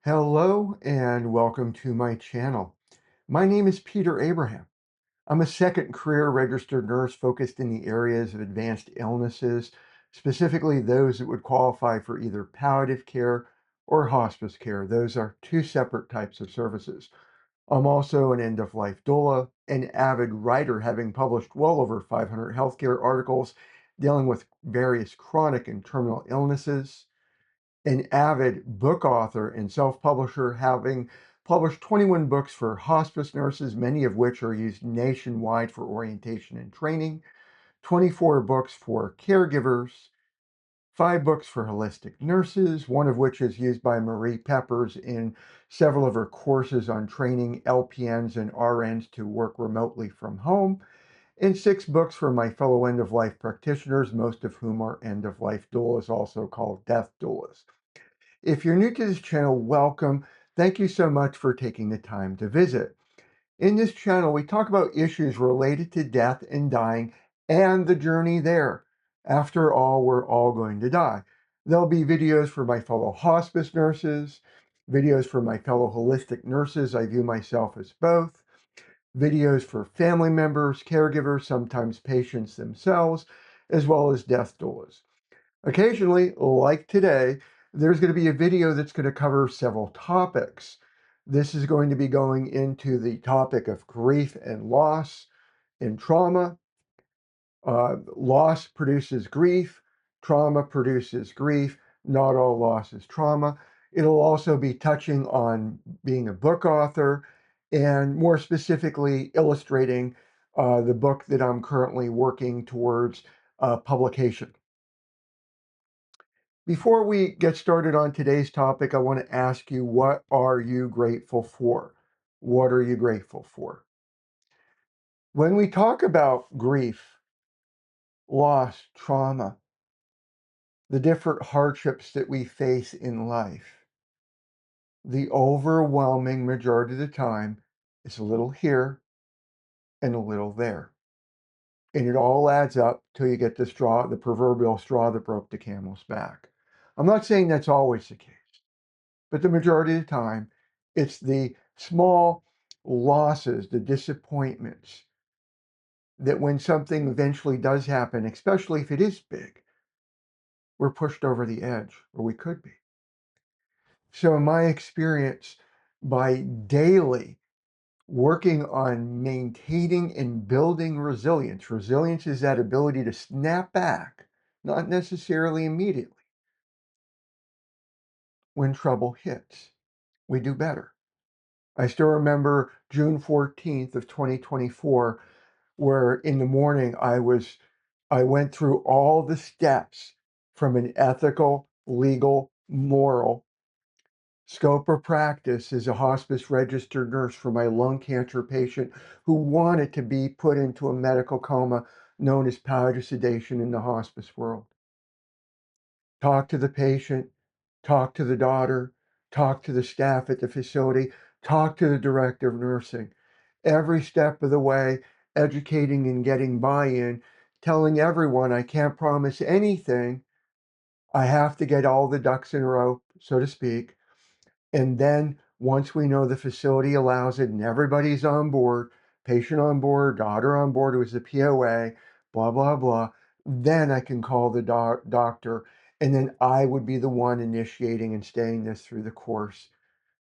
Hello and welcome to my channel. My name is 𝙃𝙚𝙖𝙡. I'm a second career registered nurse focused in the areas of advanced illnesses, specifically those that would qualify for either palliative care or hospice care. Those are two separate types of services. I'm also an end-of-life doula, an avid writer, having published well over 500 healthcare articles dealing with various chronic and terminal illnesses, an avid book author and self-publisher, having published 21 books for hospice nurses, many of which are used nationwide for orientation and training, 24 books for caregivers, 5 books for holistic nurses, one of which is used by Marie Peppers in several of her courses on training LPNs and RNs to work remotely from home, and 6 books for my fellow end-of-life practitioners, most of whom are end-of-life doulas, also called death doulas. If you're new to this channel, welcome. Thank you so much for taking the time to visit. In this channel, we talk about issues related to death and dying and the journey there. After all, we're all going to die. There'll be videos for my fellow hospice nurses, videos for my fellow holistic nurses. I view myself as both. Videos for family members, caregivers, sometimes patients themselves, as well as death doulas. Occasionally, like today, there's going to be a video that's going to cover several topics. This is going to be going into the topic of grief and loss and trauma. Loss produces grief. Trauma produces grief. Not all loss is trauma. It'll also be touching on being a book author and more specifically illustrating the book that I'm currently working towards publication. Before we get started on today's topic, I want to ask you, what are you grateful for? What are you grateful for? When we talk about grief, loss, trauma, the different hardships that we face in life, the overwhelming majority of the time is a little here and a little there. And it all adds up till you get the proverbial straw that broke the camel's back. I'm not saying that's always the case. But the majority of the time, it's the small losses, the disappointments, that when something eventually does happen, especially if it is big, we're pushed over the edge, or we could be. So in my experience, by daily working on maintaining and building resilience, resilience is that ability to snap back, not necessarily immediately, when trouble hits. We do better. I still remember June 14th of 2024, where in the morning I went through all the steps from an ethical, legal, moral scope of practice as a hospice registered nurse for my lung cancer patient who wanted to be put into a medical coma known as palliative sedation in the hospice world. Talk to the patient, talk to the daughter, talk to the staff at the facility, talk to the director of nursing. Every step of the way, educating and getting buy-in, telling everyone I can't promise anything. I have to get all the ducks in a row, so to speak. And then once we know the facility allows it and everybody's on board, patient on board, daughter on board, it was the POA, blah, blah, blah, then I can call the doctor. And then I would be the one initiating and staying this through the course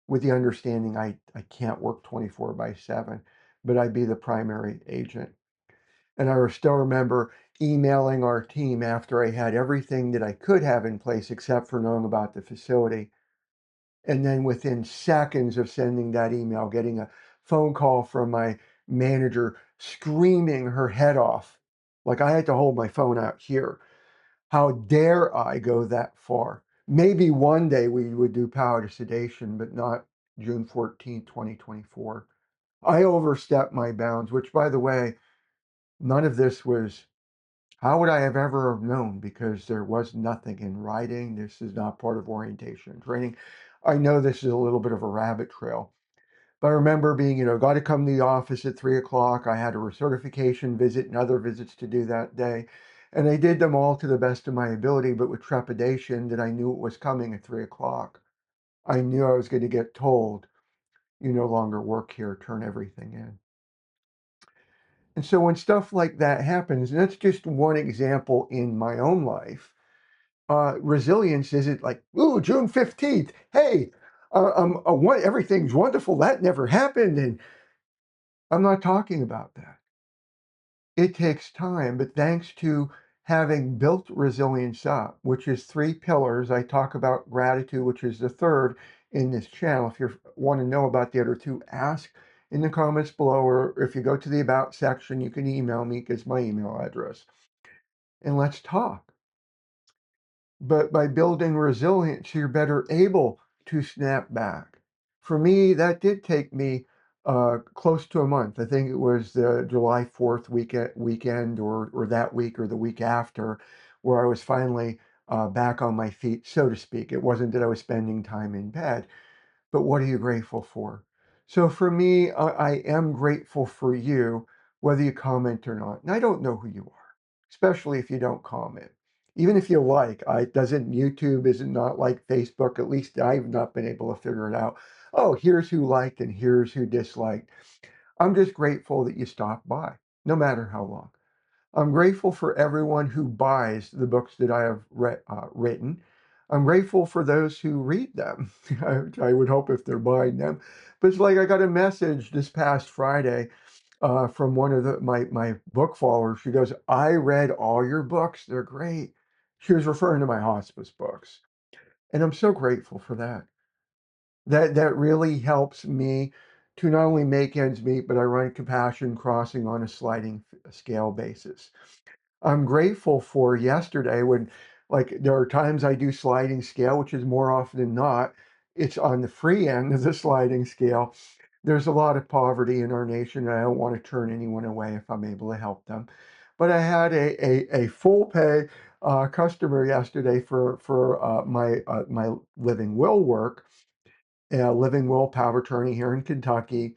with the understanding I can't work 24/7, but I'd be the primary agent. And I still remember emailing our team after I had everything that I could have in place except for knowing about the facility. And then within seconds of sending that email, getting a phone call from my manager screaming her head off. Like I had to hold my phone out here. How dare I go that far? Maybe one day we would do palliative sedation, but not June 14th, 2024. I overstepped my bounds, which, by the way, none of this was, how would I have ever known? Because there was nothing in writing. This is not part of orientation and training. I know this is a little bit of a rabbit trail, but I remember being, got to come to the office at 3 o'clock. I had a recertification visit and other visits to do that day. And I did them all to the best of my ability, but with trepidation that I knew it was coming at 3 o'clock. I knew I was going to get told, you no longer work here, turn everything in. And so when stuff like that happens, and that's just one example in my own life, resilience isn't like, ooh, June 15th, hey, everything's wonderful, that never happened. And I'm not talking about that. It takes time, but thanks to having built resilience up, which is 3 pillars. I talk about gratitude, which is the third in this channel. If you want to know about the other 2, ask in the comments below, or if you go to the About section, you can email me, because my email address, and let's talk. But by building resilience, you're better able to snap back. For me, that did take me close to a month. I think it was the July 4th weekend or that week or the week after, where I was finally back on my feet, so to speak. It wasn't that I was spending time in bed, but what are you grateful for? So for me, I am grateful for you, whether you comment or not. And I don't know who you are, especially if you don't comment. Even if you like, YouTube isn't not like Facebook. At least I've not been able to figure it out. Oh, here's who liked and here's who disliked. I'm just grateful that you stopped by, no matter how long. I'm grateful for everyone who buys the books that I have written. I'm grateful for those who read them. I would hope if they're buying them. But it's like I got a message this past Friday from one of my book followers. She goes, I read all your books. They're great. She was referring to my hospice books. And I'm so grateful for that. That really helps me to not only make ends meet, but I run Compassion Crossing on a sliding scale basis. I'm grateful for yesterday when, like, there are times I do sliding scale, which is more often than not, it's on the free end of the sliding scale. There's a lot of poverty in our nation, and I don't want to turn anyone away if I'm able to help them. But I had a full pay customer yesterday for my living will work, living will power attorney here in Kentucky.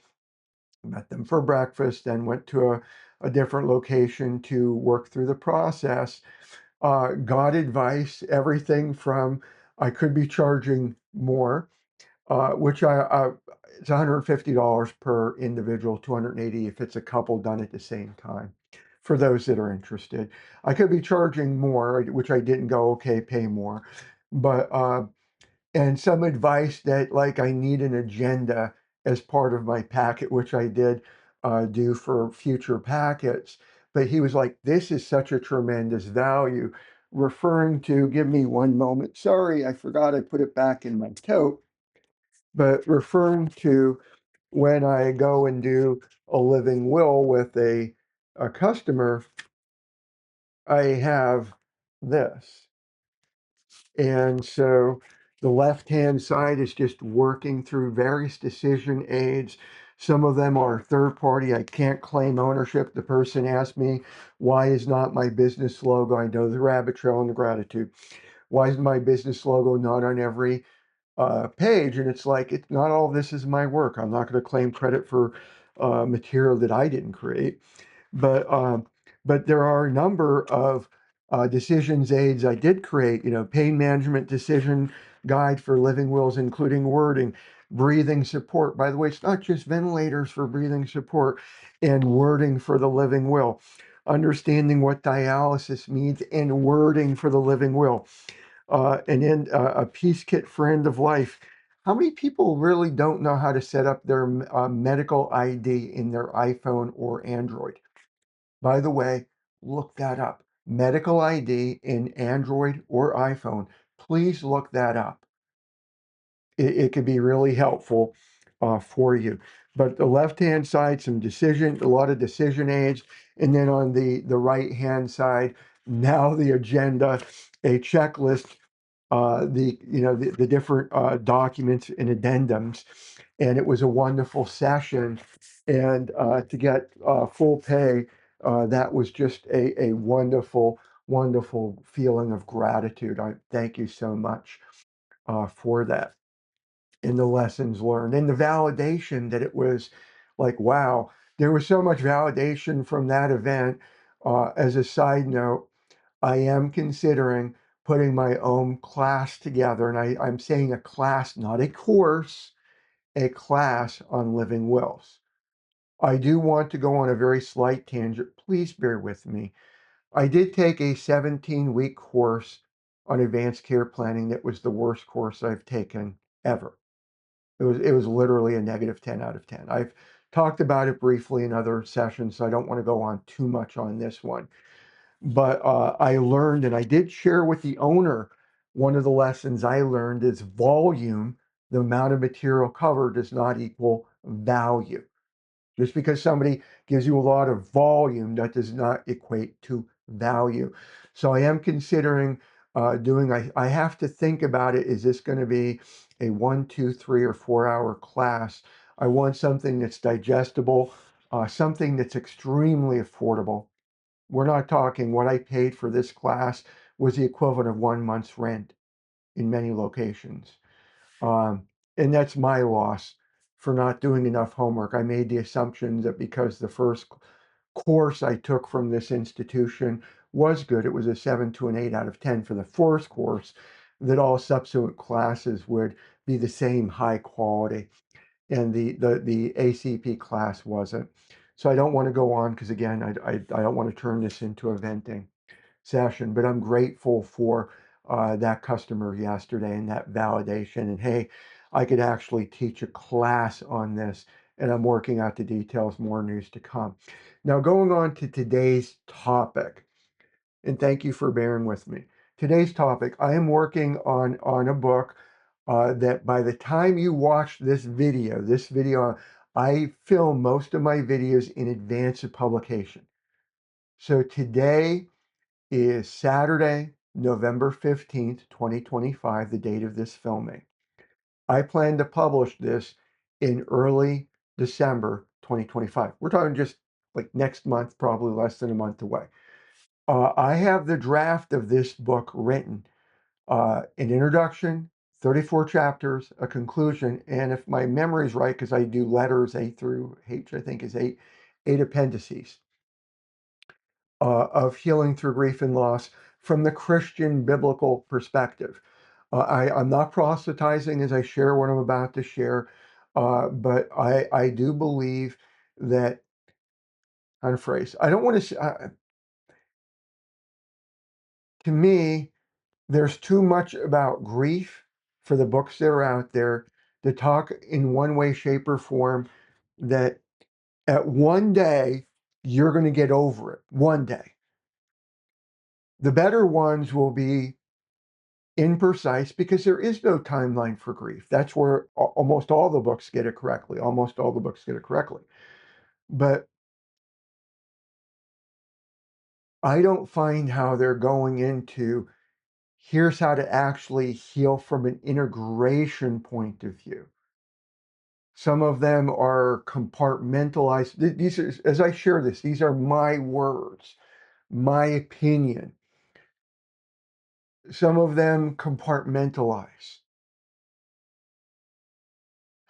Met them for breakfast, then went to a different location to work through the process. Got advice, everything from I could be charging more, which it's $150 per individual, 280 if it's a couple done at the same time. For those that are interested, I could be charging more, which I didn't go, okay, pay more, but and some advice that, like, I need an agenda as part of my packet, which I did do for future packets. But he was like, this is such a tremendous value, referring to, give me one moment. Sorry, I forgot I put it back in my tote, but referring to when I go and do a living will with a customer, I have this. And so the left-hand side is just working through various decision aids. Some of them are third party. I can't claim ownership. The person asked me, why is not my business logo? I know the rabbit trail and the gratitude. Why is my business logo not on every page? And it's like, it's not all this is my work. I'm not going to claim credit for material that I didn't create. But there are a number of decisions aids I did create, pain management decision guide for living wills, including wording, breathing support. By the way, it's not just ventilators for breathing support, and wording for the living will, understanding what dialysis means, and wording for the living will. And then a peace kit for end of life. How many people really don't know how to set up their medical ID in their iPhone or Android? By the way, look that up. Medical ID in Android or iPhone. Please look that up. It could be really helpful for you. But the left-hand side, a lot of decision aids. And then on the right-hand side, now the agenda, a checklist, the different documents and addendums. And it was a wonderful session. And to get full pay, that was just a wonderful, wonderful feeling of gratitude. I thank you so much for that, and the lessons learned, and the validation that it was like, wow, there was so much validation from that event. As a side note, I am considering putting my own class together, and I'm saying a class, not a course, a class on living wills. I do want to go on a very slight tangent. Please bear with me. I did take a 17-week course on advanced care planning that was the worst course I've taken ever. It was literally a -10 out of 10. I've talked about it briefly in other sessions, so I don't want to go on too much on this one. But I learned, and I did share with the owner, one of the lessons I learned is volume, the amount of material covered, does not equal value. Just because somebody gives you a lot of volume, that does not equate to value. So I am considering I have to think about it. Is this going to be a 1, 2, 3, or 4 hour class? I want something that's digestible, something that's extremely affordable. We're not talking what I paid for this class was the equivalent of 1 month's rent in many locations. Um, and that's my loss for not doing enough homework. I made the assumption that because the first course I took from this institution was good, it was a 7 to an 8 out of 10 for the first course, that all subsequent classes would be the same high quality. And the ACP class wasn't. So I don't want to go on because, again, I don't want to turn this into a venting session, but I'm grateful for that customer yesterday and that validation. And hey, I could actually teach a class on this, and I'm working out the details, more news to come. Now, going on to today's topic, and thank you for bearing with me. Today's topic, I am working on a book that by the time you watch this video, I film most of my videos in advance of publication. So today is Saturday, November 15th, 2025, the date of this filming. I plan to publish this in early December 2025. We're talking just like next month, probably less than a month away. I have the draft of this book written, an introduction, 34 chapters, a conclusion, and if my memory is right, because I do letters A through H, I think is eight appendices of healing through grief and loss from the Christian biblical perspective. I'm not proselytizing as I share what I'm about to share, but I do believe that, on a phrase, I don't want to, to me, there's too much about grief for the books that are out there to talk in one way, shape, or form that at one day you're going to get over it. One day. The better ones will be imprecise because there is no timeline for grief. That's where almost all the books get it correctly. Almost all the books get it correctly. But I don't find how they're going into here's how to actually heal from an integration point of view. Some of them are compartmentalized. These are, as I share this, these are my words, my opinion. Some of them compartmentalize.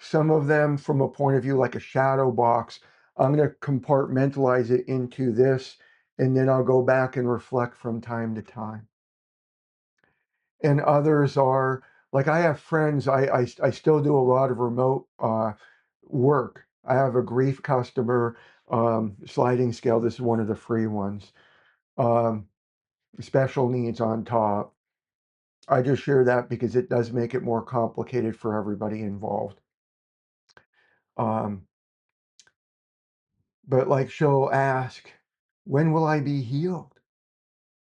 Some of them from a point of view like a shadow box. I'm going to compartmentalize it into this, and then I'll go back and reflect from time to time. And others are like I have friends. I still do a lot of remote work. I have a grief customer sliding scale. This is one of the free ones. Special needs on top. I just share that because it does make it more complicated for everybody involved. But like she'll ask, when will I be healed?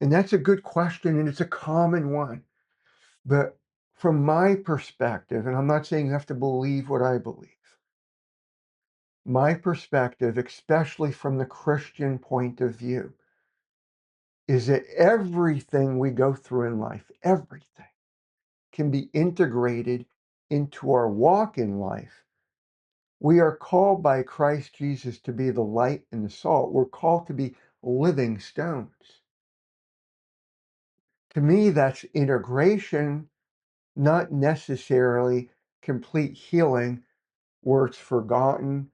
And that's a good question, and it's a common one. But from my perspective, and I'm not saying you have to believe what I believe, my perspective, especially from the Christian point of view, is that everything we go through in life, everything, can be integrated into our walk in life. We are called by Christ Jesus to be the light and the salt. We're called to be living stones. To me, that's integration, not necessarily complete healing where it's forgotten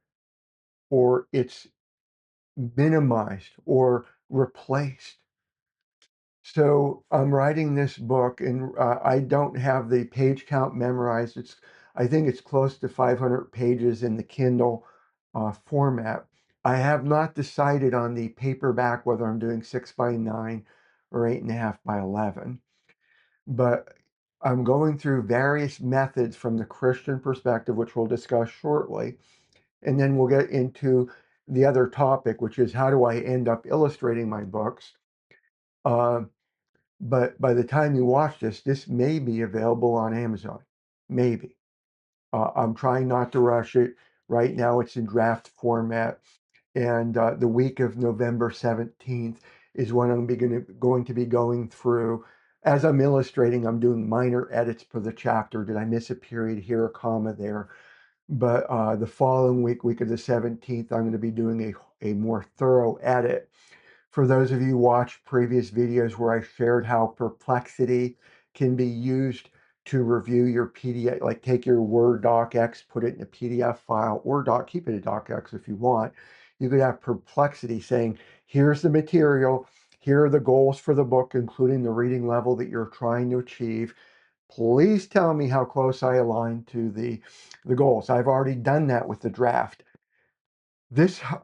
or it's minimized or replaced. So I'm writing this book, and I don't have the page count memorized. I think it's close to 500 pages in the Kindle format. I have not decided on the paperback whether I'm doing 6 by 9 or 8.5 by 11, but I'm going through various methods from the Christian perspective, which we'll discuss shortly. And then we'll get into the other topic, which is how do I end up illustrating my books? Uh, but by the time you watch this, this may be available on Amazon. Maybe. I'm trying not to rush it. Right now, it's in draft format. And the week of November 17th is when I'm going to be going through. As I'm illustrating, I'm doing minor edits for the chapter. Did I miss a period here, a comma there? But the following week of the 17th, I'm going to be doing a more thorough edit. For those of you who watched previous videos where I shared how Perplexity can be used to review your PDF, like take your Word docx, put it in a PDF file, or keep it a docx if you want. You could have Perplexity saying, here's the material, here are the goals for the book, including the reading level that you're trying to achieve. Please tell me how close I align to the goals. I've already done that with the draft.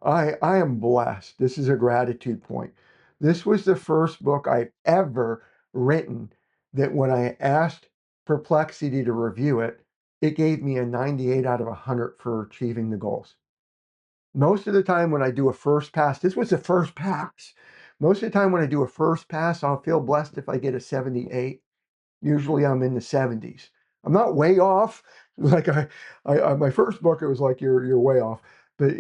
I am blessed. This is a gratitude point. This was the first book I've ever written that when I asked Perplexity to review it, it gave me a 98 out of 100 for achieving the goals. Most of the time when I do a first pass, this was the first pass. Most of the time when I do a first pass, I'll feel blessed if I get a 78. Usually I'm in the 70s. I'm not way off. Like my first book, it was like you're way off. But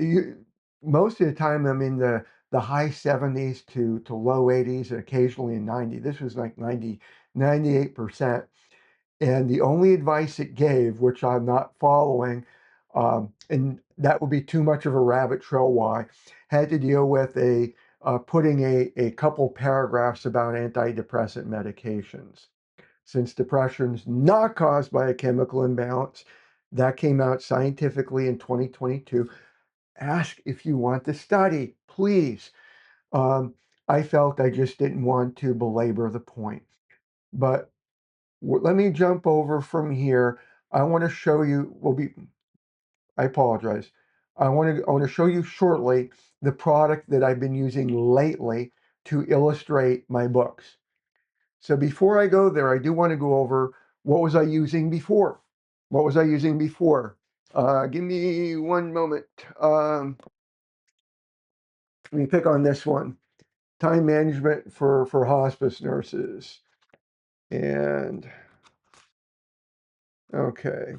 most of the time I'm in the high 70s to low 80s and occasionally a 90. This was like 98%. And the only advice it gave, which I'm not following, and that would be too much of a rabbit trail why, had to deal with putting a couple paragraphs about antidepressant medications. Since depression's not caused by a chemical imbalance, that came out scientifically in 2022. Ask if you want to study, please. Um, I felt I just didn't want to belabor the point. But let me jump over from here. I want to show you, I apologize. I want to show you shortly the product that I've been using lately to illustrate my books. So before I go there, I do want to go over what was I using before? What was I using before? Give me one moment. Let me pick on this one. Time management for hospice nurses. And okay.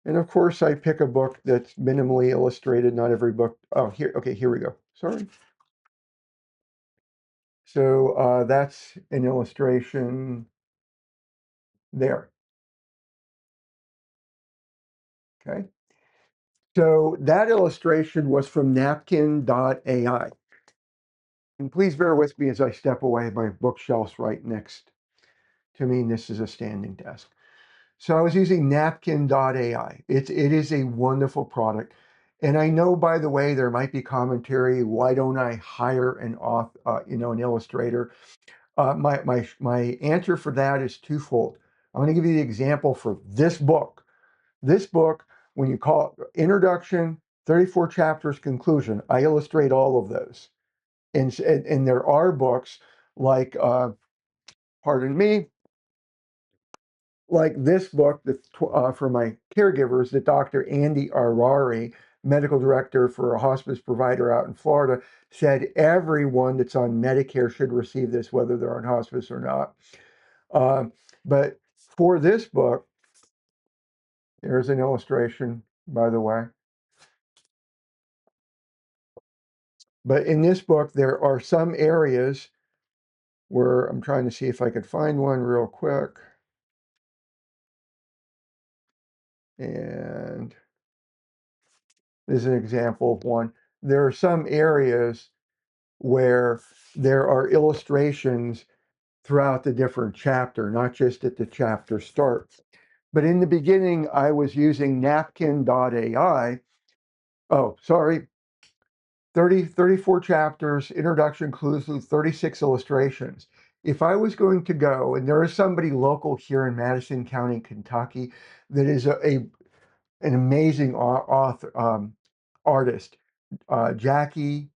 And of course I pick a book that's minimally illustrated. Not every book. Oh, here. Okay, here we go. Sorry. So that's an illustration there. Okay. So that illustration was from napkin.ai. And please bear with me as I step away. My bookshelf's right next to me, and this is a standing desk. So I was using napkin.ai. It is a wonderful product. And I know, by the way, there might be commentary. Why don't I hire an an illustrator? My answer for that is twofold. I'm going to give you the example for this book. This book, when you call it introduction, 34 chapters, conclusion, I illustrate all of those. And there are books like, pardon me, like this book that's for my caregivers that Dr. Andy Arari, medical director for a hospice provider out in Florida, said everyone that's on Medicare should receive this, whether they're on hospice or not. But for this book, there's an illustration, by the way. But in this book, there are some areas where I'm trying to see if I could find one real quick. And this is an example of one. There are some areas where there are illustrations throughout the different chapter, not just at the chapter start. But in the beginning, I was using napkin.ai. Oh, sorry. 34 chapters, introduction includes 36 illustrations. If I was going to go, and there is somebody local here in Madison County, Kentucky, that is an amazing author, artist, Jackie,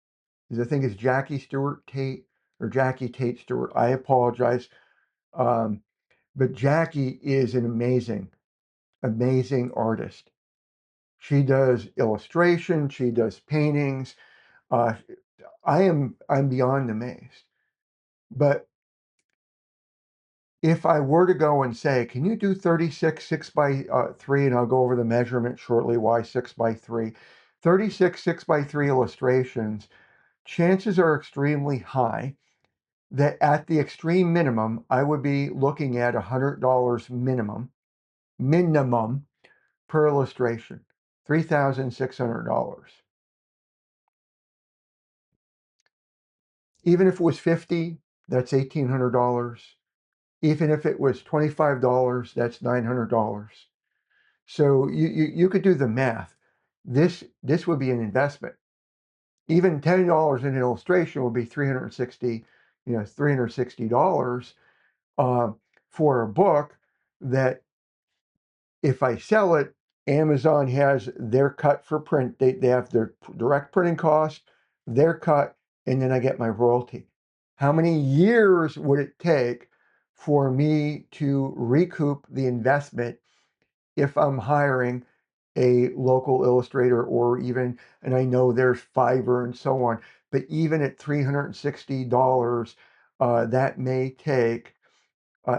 I think it's Jackie Stewart Tate or Jackie Tate Stewart. I apologize. But Jackie is an amazing artist. She does illustration, she does paintings. I'm beyond amazed. But if I were to go and say, can you do 36 6x3, and I'll go over the measurement shortly, why 6x3, 36 6x3 illustrations, chances are extremely high that at the extreme minimum, I would be looking at $100 minimum per illustration, $3,600. Even if it was 50, that's $1,800. Even if it was $25, that's $900. So you could do the math. This would be an investment. Even $10 in an illustration would be $360 for a book that if I sell it, Amazon has their cut for print. They have their direct printing cost, their cut, and then I get my royalty. How many years would it take for me to recoup the investment if I'm hiring a local illustrator, or even, and I know there's Fiverr and so on, but even at $360, that may take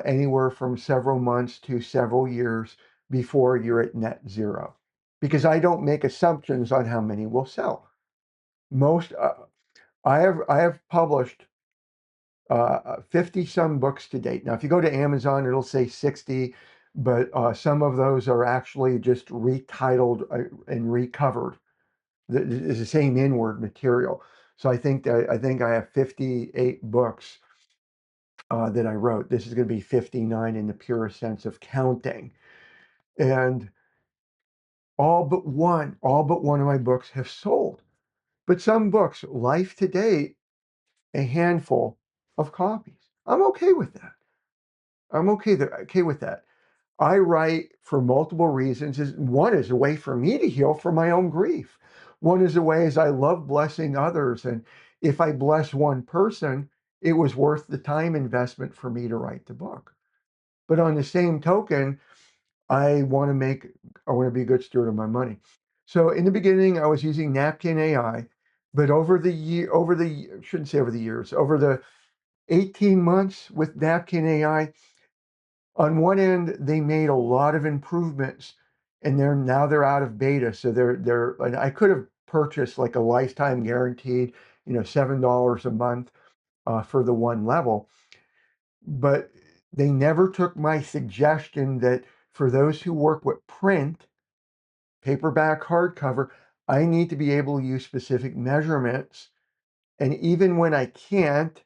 anywhere from several months to several years before you're at net zero. Because I don't make assumptions on how many will sell. Most, I have published 50 some books to date. Now, if you go to Amazon, it'll say 60, but some of those are actually just retitled and recovered. It's the same inward material. So I think I have 58 books that I wrote. This is going to be 59 in the purest sense of counting. And all but one of my books have sold. But some books, life to date, a handful of copies. I'm okay with that. I'm okay with that. I write for multiple reasons. One is a way for me to heal from my own grief. One is a way as I love blessing others. And if I bless one person, it was worth the time investment for me to write the book. But on the same token, I want to be a good steward of my money. So in the beginning, I was using Napkin AI, but over the years, over the 18 months with Napkin AI, on one end, they made a lot of improvements, and they're out of beta. So and I could have purchased like a lifetime guaranteed, $7 a month for the one level, but they never took my suggestion that for those who work with print, paperback, hardcover, I need to be able to use specific measurements. And even when I can't,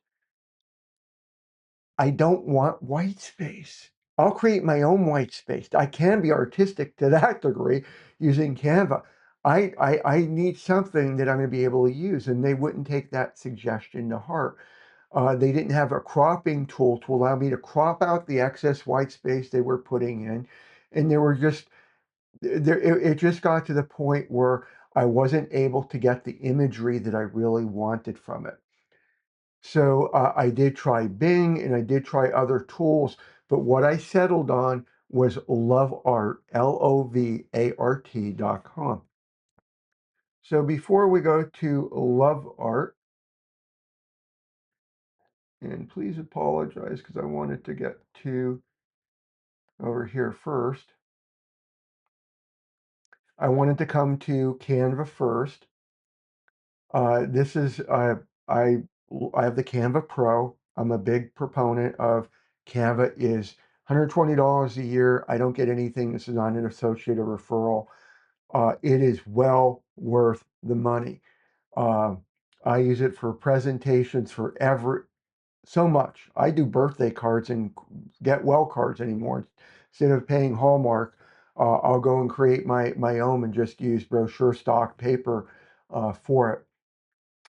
I don't want white space. I'll create my own white space. I can be artistic to that degree using Canva. I need something that I'm going to be able to use, and they wouldn't take that suggestion to heart. They didn't have a cropping tool to allow me to crop out the excess white space they were putting in. And there were just, it just got to the point where I wasn't able to get the imagery that I really wanted from it. So I did try Bing and I did try other tools, but what I settled on was Lovart, Lovart.com. So before we go to Lovart, and please apologize because I wanted to get to over here first. I wanted to come to Canva first. This is I have the Canva Pro. I'm a big proponent of Canva. Is $120 a year. I don't get anything. This is not an associated referral. It is well worth the money. I use it for presentations for so much. I do birthday cards and get well cards anymore. Instead of paying Hallmark, I'll go and create my own and just use brochure stock paper for it.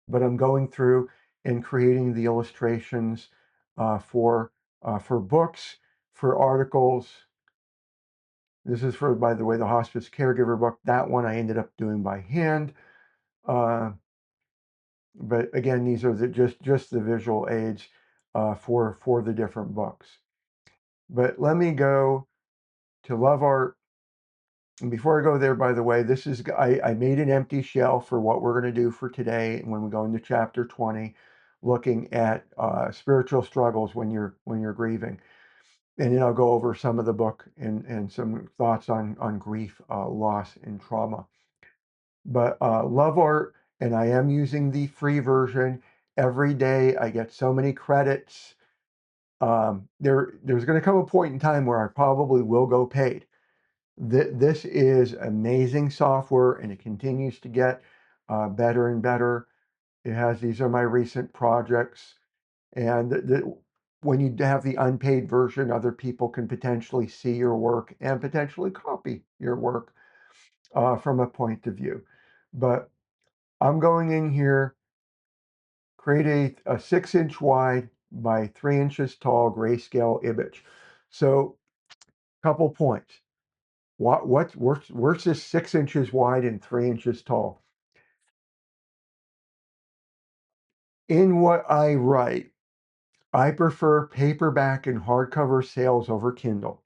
but I'm going through and creating the illustrations for books, for articles. This is for, by the way, the hospice caregiver book. That one I ended up doing by hand. But again, these are just the visual aids for the different books. But let me go to Lovart. And before I go there, by the way, this is I made an empty shell for what we're going to do for today. And when we go into chapter 20, looking at spiritual struggles when you're grieving. And then I'll go over some of the book and some thoughts on grief, loss, and trauma. But Lovart, and I am using the free version. Every day I get so many credits. There's going to come a point in time where I probably will go paid. This is amazing software, and it continues to get better and better. These are my recent projects, and when you have the unpaid version, other people can potentially see your work and potentially copy your work from a point of view. But I'm going in here, create a 6-inch wide by 3 inches tall grayscale image. So, couple points. Where's this 6 inches wide and 3 inches tall? In what I write, I prefer paperback and hardcover sales over Kindle.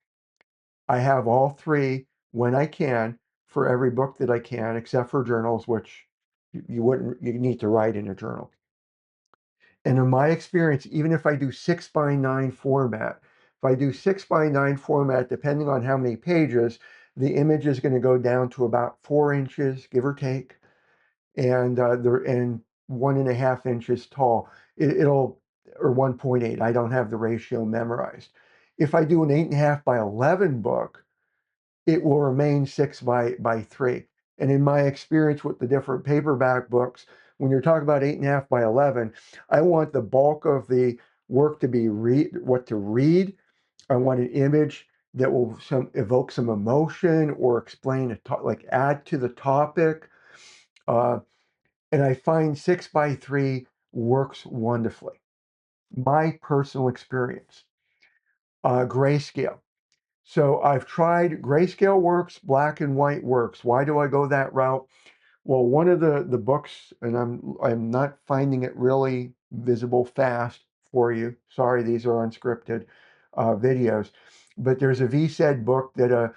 I have all three when I can for every book that I can, except for journals, which you need to write in a journal. And in my experience, even if I do 6:9 format, if I do 6:9 format, depending on how many pages, the image is going to go down to about 4 inches, give or take, and 1.5 inches tall. It'll or 1.8. I don't have the ratio memorized. If I do an 8.5 by 11 book, it will remain 6 by 3. And in my experience with the different paperback books, when you're talking about 8.5 by 11, I want the bulk of the work to be what to read. I want an image that will evoke some emotion or explain like add to the topic. And I find 6 by 3 works wonderfully. My personal experience. Grayscale. So I've tried grayscale works, black and white works. Why do I go that route? Well, one of the books, and I'm not finding it really visible fast for you. Sorry, these are unscripted videos. But there's a VSED book that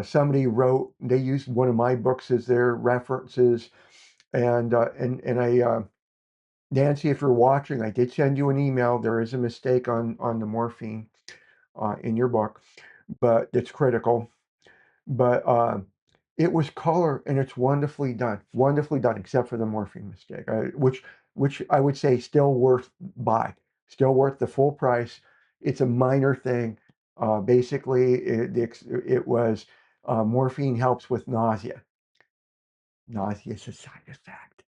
somebody wrote. They used one of my books as their references, and I. Nancy, if you're watching, I did send you an email. There is a mistake on the morphine in your book, but it's critical. But it was color, and it's wonderfully done, except for the morphine mistake, which I would say still worth still worth the full price. It's a minor thing. Basically, it was morphine helps with nausea. Nausea is a side effect.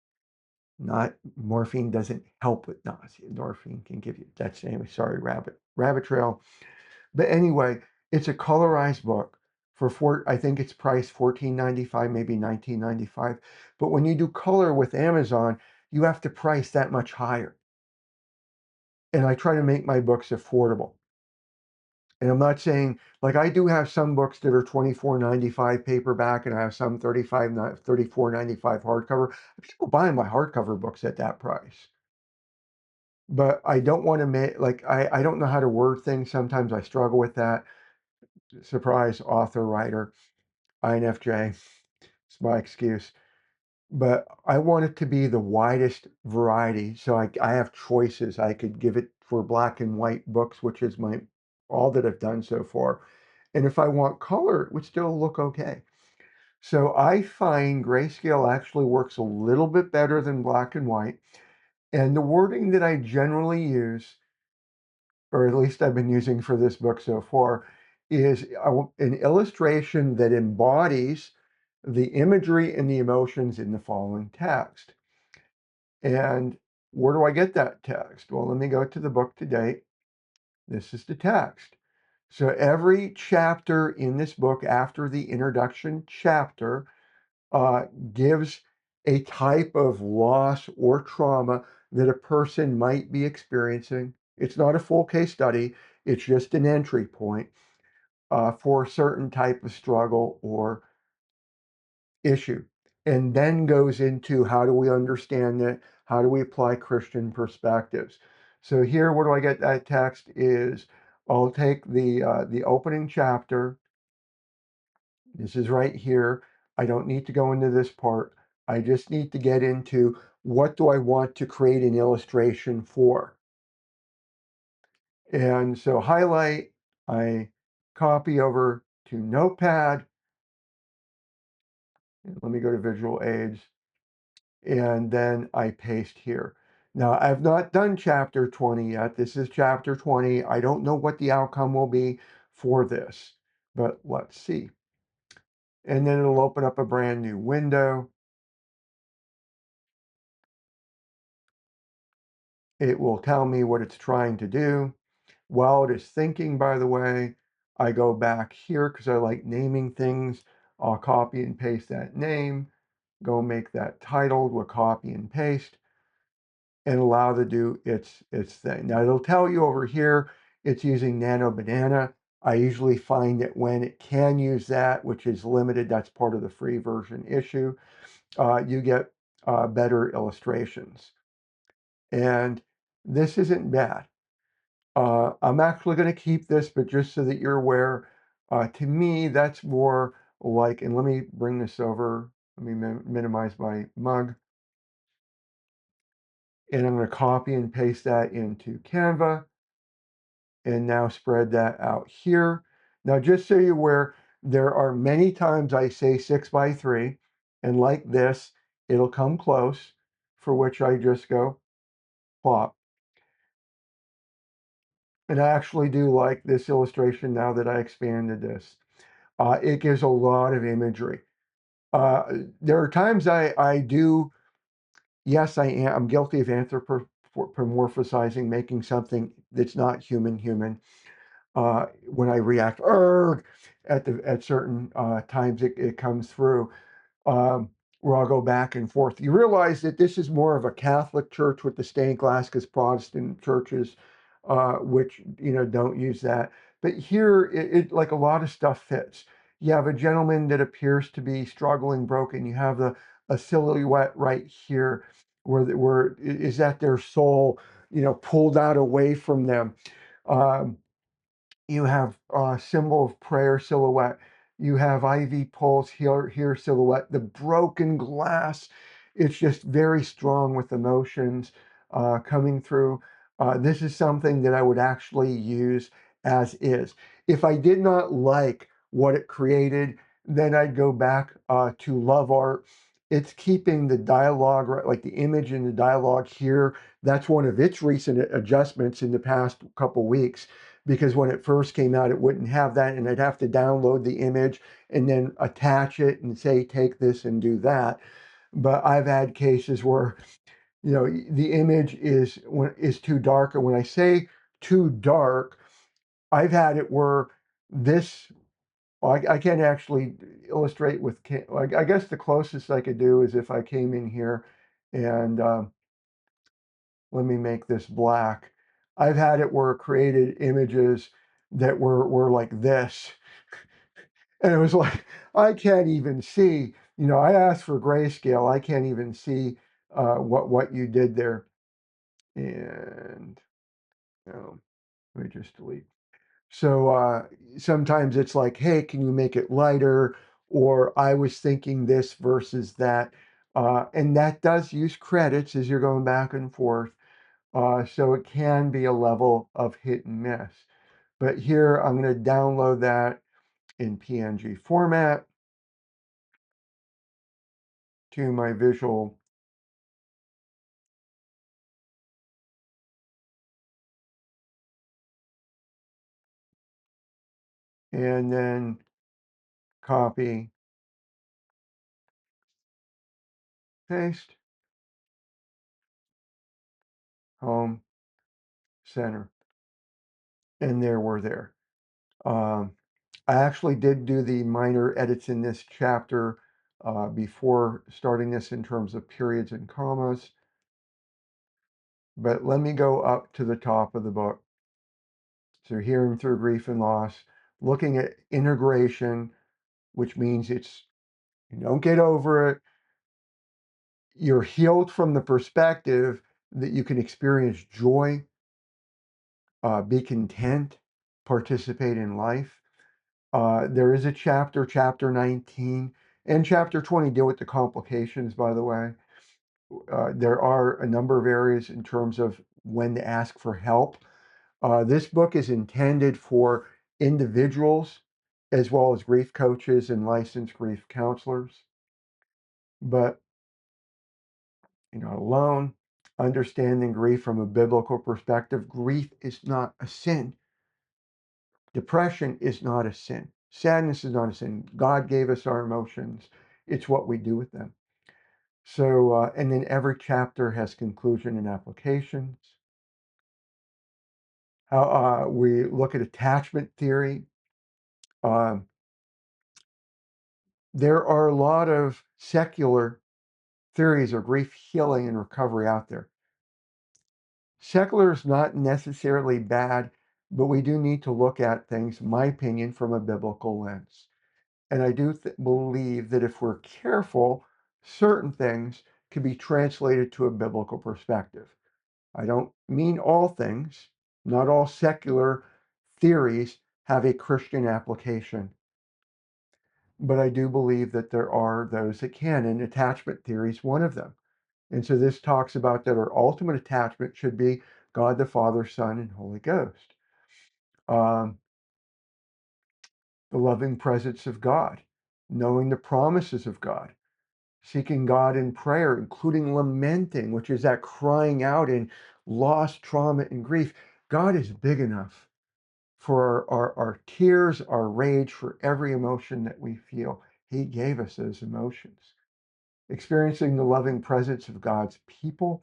Not morphine doesn't help with nausea. Morphine can give you that's anyway. Sorry, rabbit trail. But anyway, it's a colorized book for I think it's priced $14.95, maybe $19.95. But when you do color with Amazon, you have to price that much higher. And I try to make my books affordable. And I'm not saying like I do have some books that are $24.95 paperback, and I have some $34.95 hardcover. People buying my hardcover books at that price. But I don't want to make like I don't know how to word things. Sometimes I struggle with that. Surprise, author, writer, INFJ. It's my excuse. But I want it to be the widest variety. So I have choices. I could give it for black and white books, which is all that I've done so far. And if I want color, it would still look okay. So I find grayscale actually works a little bit better than black and white. And the wording that I generally use, or at least I've been using for this book so far, is an illustration that embodies the imagery and the emotions in the following text. And where do I get that text? Well, let me go to the book to date. This is the text. So every chapter in this book after the introduction chapter gives a type of loss or trauma that a person might be experiencing. It's not a full case study. It's just an entry point for a certain type of struggle or issue, and then goes into how do we understand it? How do we apply Christian perspectives? So here, where do I get that text? Is I'll take the opening chapter. This is right here. I don't need to go into this part. I just need to get into what do I want to create an illustration for. And so highlight, I copy over to Notepad. Let me go to visual aids. And then I paste here. Now, I've not done chapter 20 yet. This is chapter 20. I don't know what the outcome will be for this, but let's see. And then it'll open up a brand new window. It will tell me what it's trying to do. While it is thinking, by the way, I go back here because I like naming things. I'll copy and paste that name, go make that titled, we'll copy and paste, and allow to do its thing. Now it'll tell you over here it's using Nano Banana. I usually find that when it can use that, which is limited, that's part of the free version issue, you get better illustrations. And this isn't bad. I'm actually going to keep this, but just so that you're aware, to me, that's more like, and let me bring this over. Let me minimize my mug. And I'm going to copy and paste that into Canva. And now spread that out here. Now, just so you're aware, there are many times I say 6x3, and like this, it'll come close, for which I just go plop. And I actually do like this illustration now that I expanded this. It gives a lot of imagery. There are times I do, yes, I'm guilty of anthropomorphizing, making something that's not human. When I react at certain times, it comes through, where I'll go back and forth. You realize that this is more of a Catholic church with the stained glass, because Protestant churches, which don't use that. But here, it like a lot of stuff fits. You have a gentleman that appears to be struggling, broken. You have a silhouette right here, where is that their soul, pulled out away from them. You have symbol of prayer silhouette. You have IV pulse here silhouette. The broken glass, it's just very strong with emotions coming through. This is something that I would actually use as is. If I did not like what it created, then I'd go back to Lovart. It's keeping the dialogue, right, like the image and the dialogue here. That's one of its recent adjustments in the past couple weeks, because when it first came out, it wouldn't have that, and I'd have to download the image and then attach it and say, take this and do that. But I've had cases where, the image is too dark. And when I say too dark, I've had it where this, well, I can't actually illustrate with, I guess the closest I could do is if I came in here and let me make this black. I've had it where it created images that were like this. And it was like, I can't even see, I asked for grayscale. I can't even see what you did there. And let me just delete. So sometimes it's like, hey, can you make it lighter? Or I was thinking this versus that. And that does use credits as you're going back and forth. So it can be a level of hit and miss. But here I'm going to download that in PNG format to my visual. And then copy, paste, home, center. And there we're there. I actually did do the minor edits in this chapter before starting this in terms of periods and commas. But let me go up to the top of the book. So hearing through grief and loss, looking at integration, which means it's, you don't get over it. You're healed from the perspective that you can experience joy, be content, participate in life. There is a chapter, chapter 19, and chapter 20 deal with the complications, by the way. There are a number of areas in terms of when to ask for help. This book is intended for individuals as well as grief coaches and licensed grief counselors. But you're not alone. Understanding grief from a biblical perspective, grief is not a sin. Depression is not a sin. Sadness is not a sin. God gave us our emotions. It's what we do with them. So, and then every chapter has conclusion and applications. How we look at attachment theory. There are a lot of secular theories of grief healing and recovery out there. Secular is not necessarily bad, but we do need to look at things, in my opinion, from a biblical lens. And I do believe that if we're careful, certain things can be translated to a biblical perspective. I don't mean all things. Not all secular theories have a Christian application. But I do believe that there are those that can, and attachment theory is one of them. And so this talks about that our ultimate attachment should be God the Father, Son, and Holy Ghost. Um, the loving presence of God, knowing the promises of God, seeking God in prayer, including lamenting, which is that crying out in loss, trauma, and grief. God is big enough for our tears, our rage, for every emotion that we feel. He gave us those emotions. Experiencing the loving presence of God's people.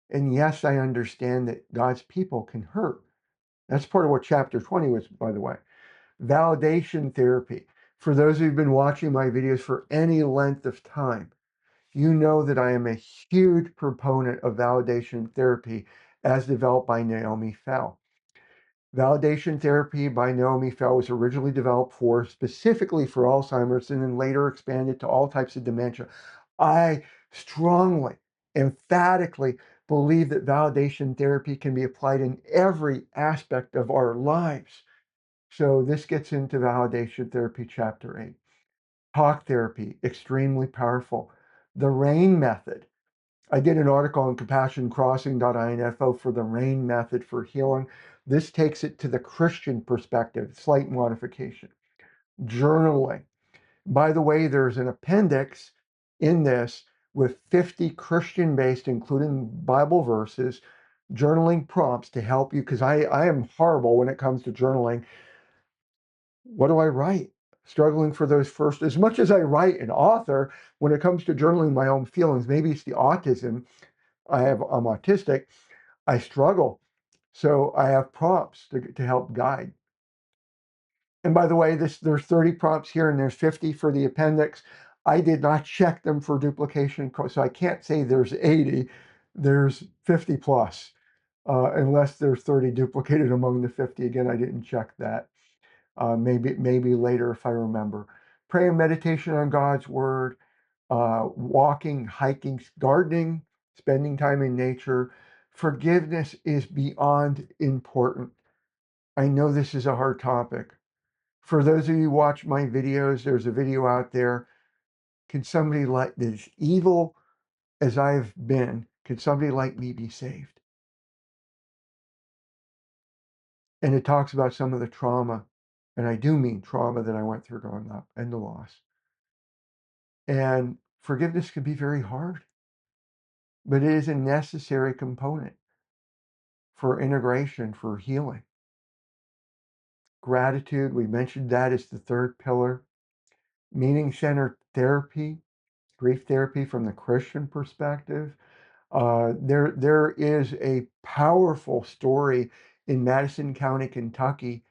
And yes, I understand that God's people can hurt. That's part of what chapter 20 was, by the way. Validation therapy. For those who've been watching my videos for any length of time, you know that I am a huge proponent of validation therapy as developed by Naomi Fell. Validation therapy by Naomi Fell was originally developed specifically for Alzheimer's and then later expanded to all types of dementia. I strongly, emphatically believe that validation therapy can be applied in every aspect of our lives. So this gets into validation therapy, chapter 8. Talk therapy, extremely powerful. The RAIN method. I did an article on compassioncrossing.info for the RAIN method for healing. This takes it to the Christian perspective, slight modification. Journaling. By the way, there's an appendix in this with 50 Christian-based, including Bible verses, journaling prompts to help you, because I am horrible when it comes to journaling. What do I write? Struggling for those first, as much as I write an author, when it comes to journaling my own feelings, maybe it's the autism. I'm autistic. I struggle. So I have prompts to help guide. And by the way, there's 30 prompts here and there's 50 for the appendix. I did not check them for duplication, so I can't say there's 80. There's 50 plus, unless there's 30 duplicated among the 50. Again, I didn't check that. Maybe later if I remember. Prayer and meditation on God's word, walking, hiking, gardening, spending time in nature. Forgiveness is beyond important. I know this is a hard topic. For those of you who watch my videos, there's a video out there. Can somebody like as evil as I've been, can somebody like me be saved? And it talks about some of the trauma, and I do mean trauma that I went through growing up and the loss. And forgiveness can be very hard, but it is a necessary component for integration, for healing. Gratitude, we mentioned that is the third pillar. Meaning-centered therapy, grief therapy from the Christian perspective. There is a powerful story in Madison County, Kentucky,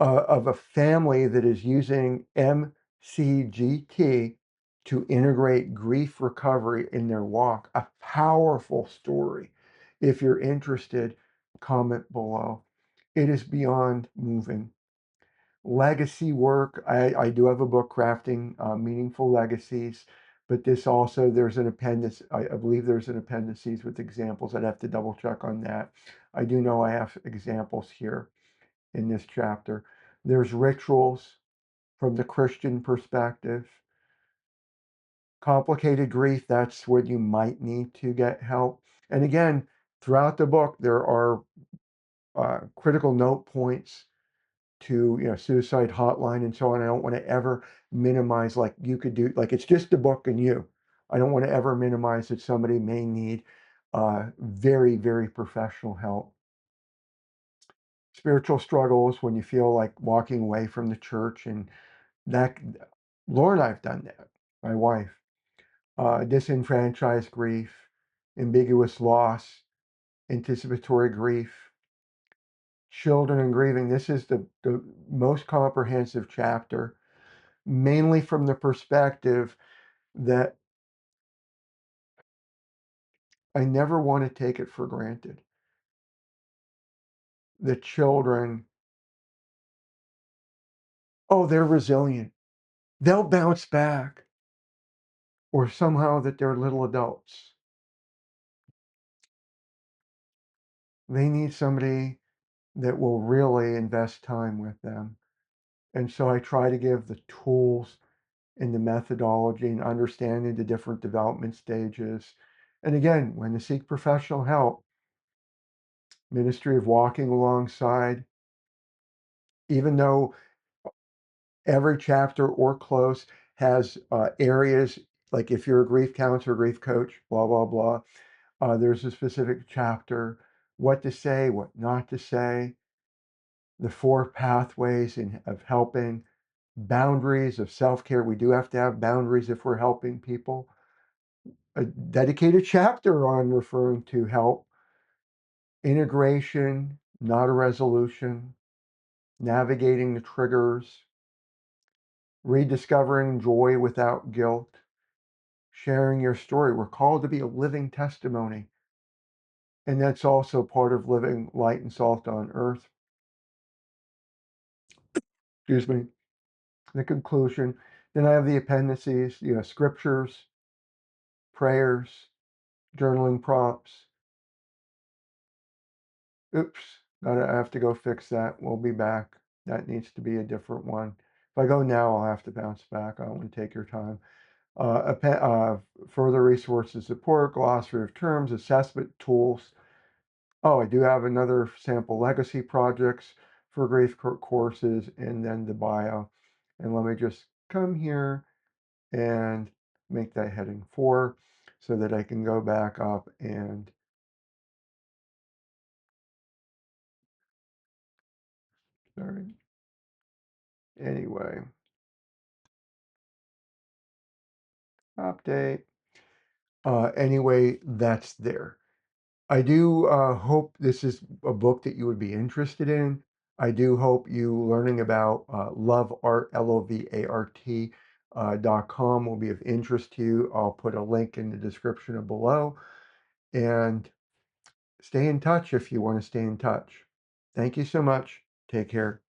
of a family that is using MCGT to integrate grief recovery in their walk. A powerful story. If you're interested, comment below. It is beyond moving. Legacy work. I do have a book, Crafting Meaningful Legacies, but this also, there's an appendix. I believe there's an appendices with examples. I'd have to double check on that. I do know I have examples here in this chapter. There's rituals from the Christian perspective. Complicated grief, that's when you might need to get help. And again, throughout the book, there are critical note points to, suicide hotline and so on. I don't want to ever minimize, like you could do, like it's just a book and you. I don't want to ever minimize that somebody may need very, very professional help. Spiritual struggles, when you feel like walking away from the church, and that, Lord, I've done that. My wife. Disenfranchised grief, ambiguous loss, anticipatory grief, children and grieving. This is the most comprehensive chapter, mainly from the perspective that I never want to take it for granted. The children, oh, they're resilient. They'll bounce back. Or somehow that they're little adults. They need somebody that will really invest time with them. And so I try to give the tools and the methodology and understanding the different development stages. And again, when to seek professional help, ministry of walking alongside, even though every chapter or close has areas, like if you're a grief counselor, grief coach, blah, blah, blah, there's a specific chapter, what to say, what not to say, the 4 pathways of helping, boundaries of self-care. We do have to have boundaries if we're helping people. A dedicated chapter on referring to help, integration, not a resolution, navigating the triggers, rediscovering joy without guilt, sharing your story. We're called to be a living testimony. And that's also part of living light and salt on earth. Excuse me. The conclusion. Then I have the appendices, scriptures, prayers, journaling prompts. Oops, I have to go fix that. We'll be back. That needs to be a different one. If I go now, I'll have to bounce back. I don't want to take your time. Further resources, support, glossary of terms, assessment tools. Oh, I do have another sample legacy projects for grief courses, and then the bio. And let me just come here and make that heading 4 so that I can go back up and sorry. Anyway, update. Anyway, that's there. I do hope this is a book that you would be interested in. I do hope you learning about Lovart, Lovart, .com will be of interest to you. I'll put a link in the description below. And stay in touch if you want to stay in touch. Thank you so much. Take care.